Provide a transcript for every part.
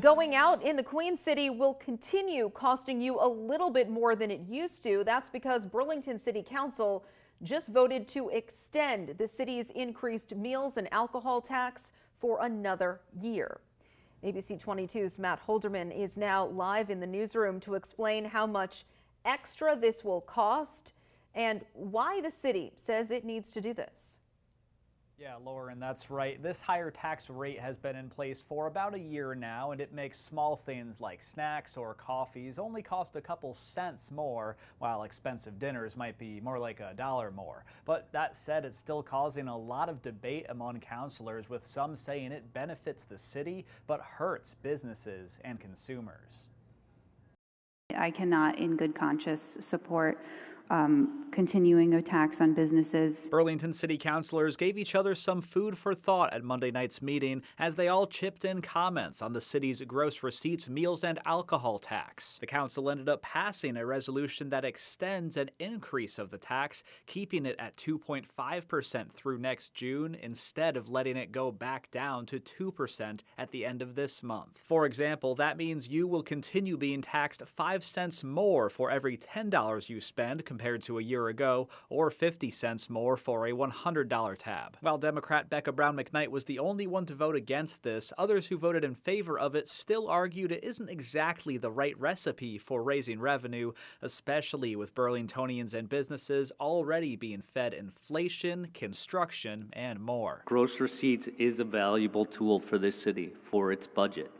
Going out in the Queen City will continue costing you a little bit more than it used to. That's because Burlington City Council just voted to extend the city's increased meals and alcohol tax for another year. ABC 22's Matt Holderman is now live in the newsroom to explain how much extra this will cost and why the city says it needs to do this. Yeah, Lauren, that's right. This higher tax rate has been in place for about a year now, and it makes small things like snacks or coffees only cost a couple cents more, while expensive dinners might be more like $1 more. But that said, it's still causing a lot of debate among councilors, with some saying it benefits the city but hurts businesses and consumers. I cannot in good conscience support continuing a tax on businesses. Burlington City councilors gave each other some food for thought at Monday night's meeting as they all chipped in comments on the city's gross receipts, meals, and alcohol tax. The council ended up passing a resolution that extends an increase of the tax, keeping it at 2.5% through next June instead of letting it go back down to 2% at the end of this month. For example, that means you will continue being taxed 5 cents more for every $10 you spend compared to a year ago, or 50 cents more for a $100 tab. While Democrat Becca Brown McKnight was the only one to vote against this, others who voted in favor of it still argued it isn't exactly the right recipe for raising revenue, especially with Burlingtonians and businesses already being fed inflation, construction, and more. Gross receipts is a valuable tool for this city for its budget,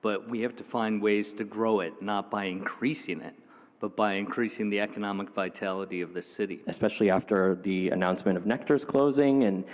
but we have to find ways to grow it, not by increasing it, but by increasing the economic vitality of the city. Especially after the announcement of Nectar's closing, and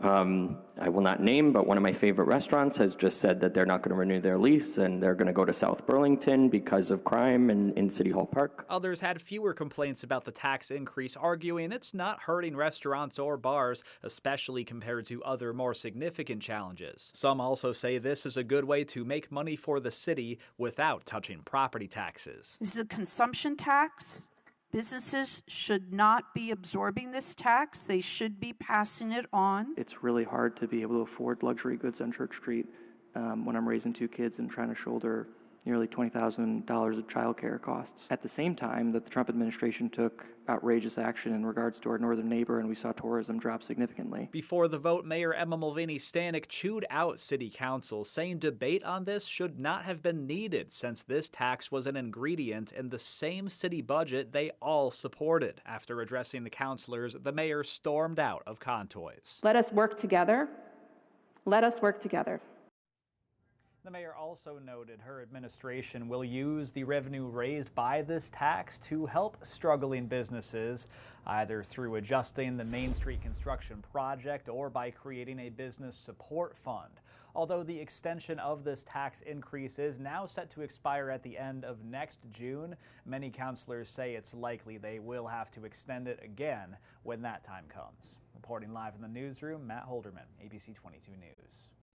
I will not name, but one of my favorite restaurants has just said that they're not going to renew their lease and they're going to go to South Burlington because of crime in City Hall Park. Others had fewer complaints about the tax increase, arguing it's not hurting restaurants or bars, especially compared to other more significant challenges. Some also say this is a good way to make money for the city without touching property taxes. This is a consumption tax. Businesses should not be absorbing this tax. They should be passing it on. It's really hard to be able to afford luxury goods on Church Street when I'm raising 2 kids and trying to shoulder nearly $20,000 of childcare costs. At the same time that the Trump administration took outrageous action in regards to our northern neighbor, and we saw tourism drop significantly. Before the vote, Mayor Emma Mulvaney-Stanek chewed out City Council, saying debate on this should not have been needed since this tax was an ingredient in the same city budget they all supported. After addressing the councilors, the mayor stormed out of Contoys. Let us work together. Let us work together. The mayor also noted her administration will use the revenue raised by this tax to help struggling businesses, either through adjusting the Main Street construction project or by creating a business support fund. Although the extension of this tax increase is now set to expire at the end of next June, many councilors say it's likely they will have to extend it again when that time comes. Reporting live in the newsroom, Matt Holderman, ABC 22 News.